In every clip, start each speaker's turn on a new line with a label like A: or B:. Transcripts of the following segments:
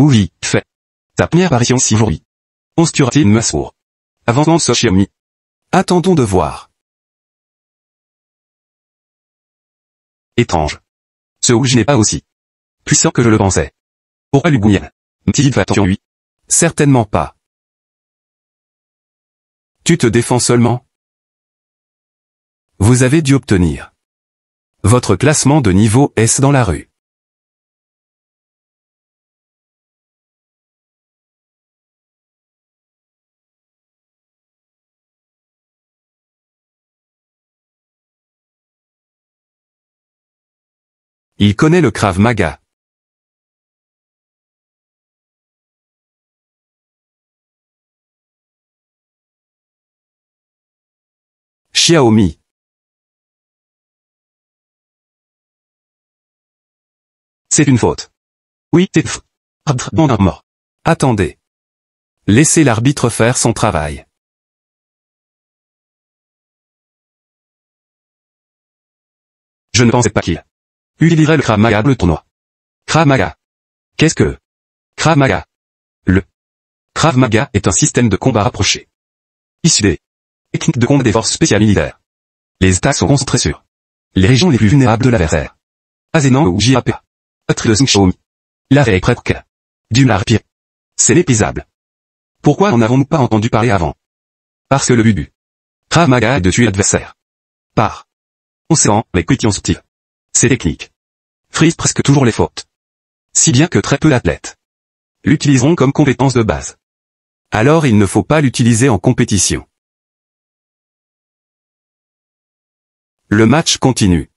A: Oui, fait. Ta première apparition ici aujourd'hui. Onsturatine Massour. Avancement de Xiaomi.
B: Attendons de voir.
A: Étrange. Ce Wu n'est pas aussi puissant que je le pensais. Pourquoi lui bouillenne? M'ti fait attention lui.
B: Certainement pas. Tu te défends seulement? Vous avez dû obtenir votre classement de niveau S dans la rue. Il connaît le Krav Maga. Xiaomi.
A: C'est une faute. Oui, c'est f. Mort.
B: Attendez. Laissez l'arbitre faire son travail.
A: Je ne pensais pas qu'il utiliserait le Krav Maga dans le tournoi. Krav Maga. Qu'est-ce que Krav Maga? Le Krav Maga est un système de combat rapproché. Issu des techniques de combat des forces spéciales militaires. Les attaques sont concentrées sur les régions les plus vulnérables de l'adversaire. Azenan ou JAP. Atri de Xiaomi. L'arrêt est presque du marpire. C'est l'épisable. Pourquoi n'en avons-nous pas entendu parler avant? Parce que le but du Krav Maga est de tuer l'adversaire. Par océan, avec cuistion subtile. Ces techniques frisent presque toujours les fautes. Si bien que très peu d'athlètes l'utiliseront comme compétence de base.
B: Alors il ne faut pas l'utiliser en compétition. Le match continue.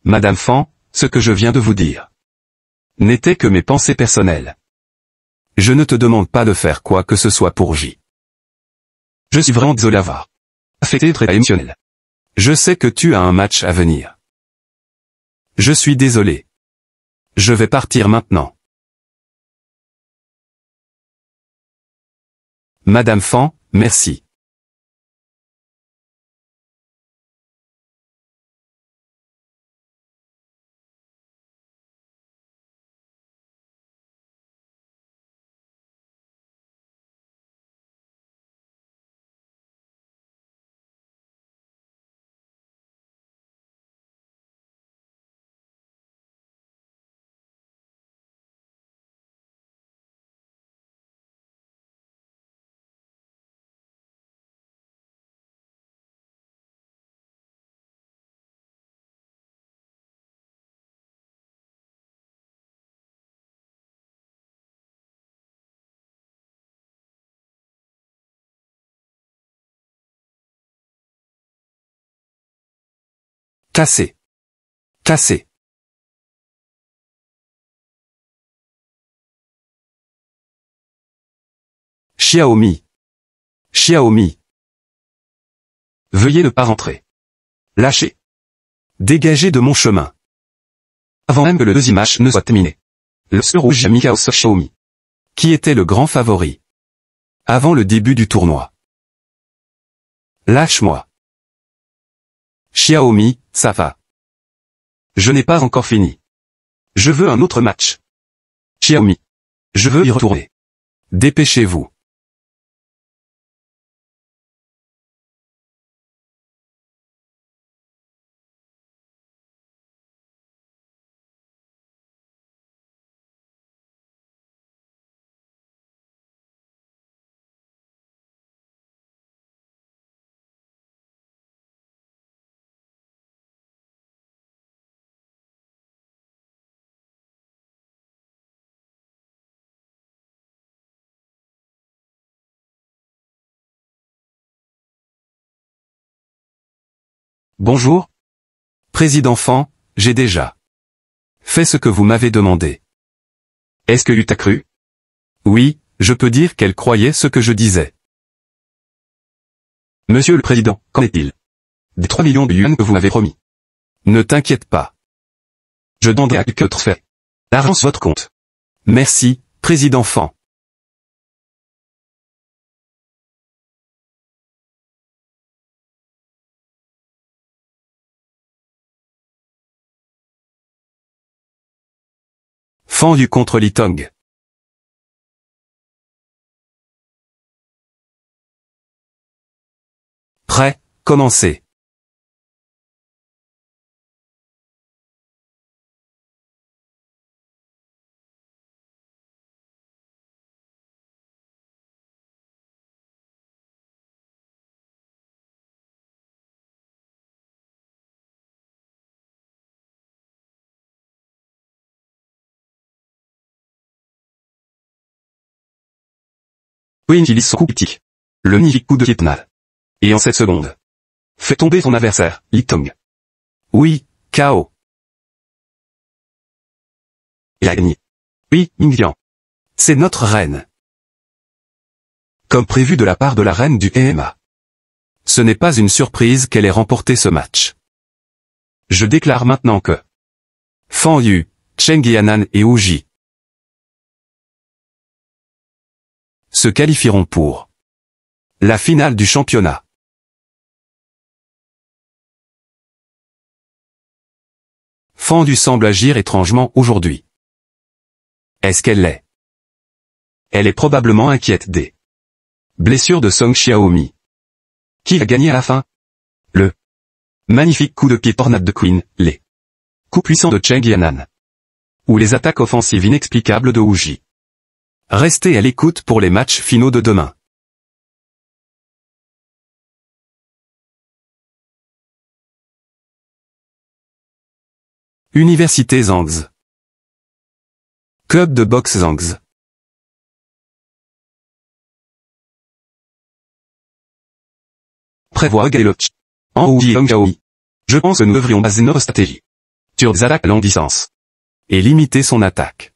B: Madame Fan, ce que je viens de vous dire n'était que mes pensées personnelles. Je ne te demande pas de faire quoi que ce soit pour J.
A: Je suis vraiment désolé d'avoir affecté très émotionnel.
B: Je sais que tu as un match à venir. Je suis désolé. Je vais partir maintenant. Madame Fan, merci. Cassé. Cassé. Xiaomi. Xiaomi.
A: Veuillez ne pas rentrer. Lâchez.
B: Dégagez de mon chemin.
A: Avant même que le deuxième match ne soit terminé. Le Sir Rouge a mis KO Xiaomi.
B: Qui était le grand favori avant le début du tournoi. Lâche-moi. Xiaomi, ça va.
A: Je n'ai pas encore fini. Je veux un autre match. Xiaomi. Je veux y retourner.
B: Dépêchez-vous. Bonjour. Président Fan, j'ai déjà fait ce que vous m'avez demandé.
A: Est-ce que Yu t'a cru?
B: Oui, je peux dire qu'elle croyait ce que je disais.
A: Monsieur le Président, qu'en est-il des 3 millions de yuan que vous m'avez promis?
B: Ne t'inquiète pas.
A: Je demanderai à quelques autres faits. L'argent sur votre compte.
B: Merci, Président Fan. Fan Yu contre Li Tong. Prêt, commencez.
A: Oui utilise son coup critique. Le magnifique coup de pied tonal. Et en 7 secondes. Fait tomber son adversaire, Li Tong.
B: Oui, KO.
A: Il a gagné. Oui, Ming Liang.
B: C'est notre reine.
A: Comme prévu de la part de la reine du MMA.
B: Ce n'est pas une surprise qu'elle ait remporté ce match.
A: Je déclare maintenant que
B: Fan Yu, Cheng Yanan et Wu Ji se qualifieront pour la finale du championnat. Fan Yu semble agir étrangement aujourd'hui. Est-ce qu'elle l'est?
A: Elle est probablement inquiète des blessures de Song Xiaomi. Qui a gagné à la fin? Le magnifique coup de pied tornade de Queen, les coups puissants de Cheng Yanan. Ou les attaques offensives inexplicables de Wu Ji.
B: Restez à l'écoute pour les matchs finaux de demain. Université Zhangzi. Club de boxe Zhangzi.
A: Prévoit Gailoch. En Wu Ji Hong Xiaomi. Je pense que nous devrions baser notre stratégie sur des attaques à longue distance.
B: Et limiter son attaque.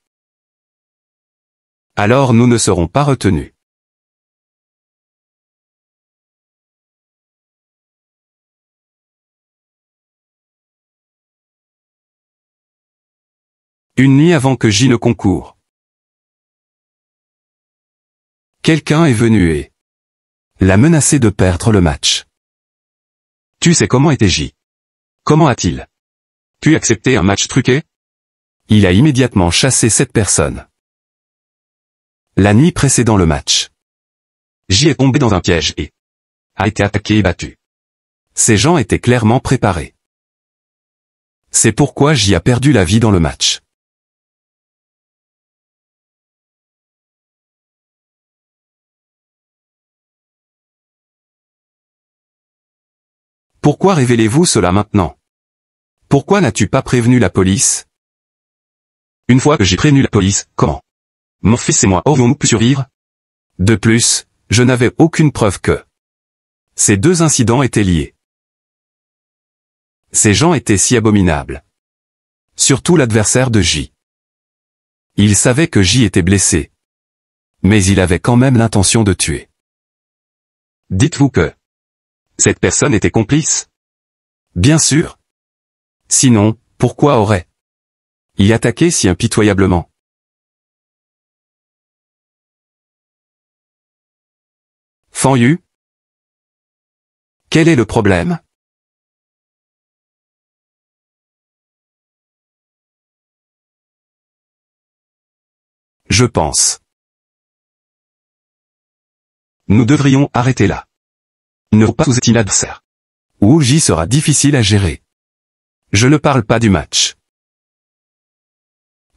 B: Alors nous ne serons pas retenus. Une nuit avant que J ne concourt. Quelqu'un est venu et l'a menacé de perdre le match.
A: Tu sais comment était J? Comment a-t-il pu accepter un match truqué?
B: Il a immédiatement chassé cette personne. La nuit précédant le match.
A: J est tombé dans un piège et a été attaqué et battu.
B: Ces gens étaient clairement préparés. C'est pourquoi J a perdu la vie dans le match. Pourquoi révélez-vous cela maintenant? Pourquoi n'as-tu pas prévenu la police?
A: Une fois que j'ai prévenu la police, comment mon fils et moi aurions-nous pu survivre?
B: De plus, je n'avais aucune preuve que ces deux incidents étaient liés. Ces gens étaient si abominables. Surtout l'adversaire de J. Il savait que J était blessé. Mais il avait quand même l'intention de tuer.
A: Dites-vous que cette personne était complice?
B: Bien sûr. Sinon, pourquoi aurait-il attaqué si impitoyablement? Fan Yu? Quel est le problème? Je pense.
A: Nous devrions arrêter là. Ne faut pas sous-estimer l'adversaire.
B: Wu Ji sera difficile à gérer. Je ne parle pas du match.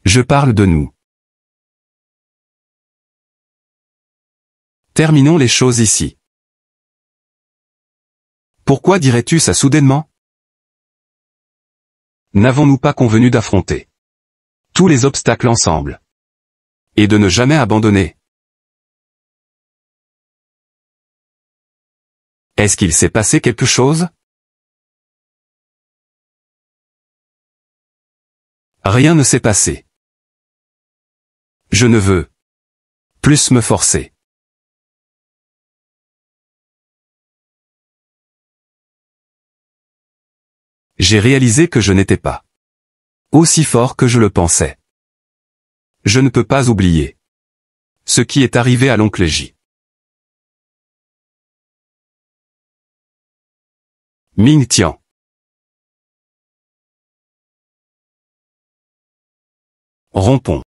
B: Je parle de nous. Terminons les choses ici. Pourquoi dirais-tu ça soudainement?
A: N'avons-nous pas convenu d'affronter tous les obstacles ensemble?
B: Et de ne jamais abandonner? Est-ce qu'il s'est passé quelque chose? Rien ne s'est passé. Je ne veux plus me forcer. J'ai réalisé que je n'étais pas aussi fort que je le pensais. Je ne peux pas oublier ce qui est arrivé à l'oncle J. Ming Tian. Rompons.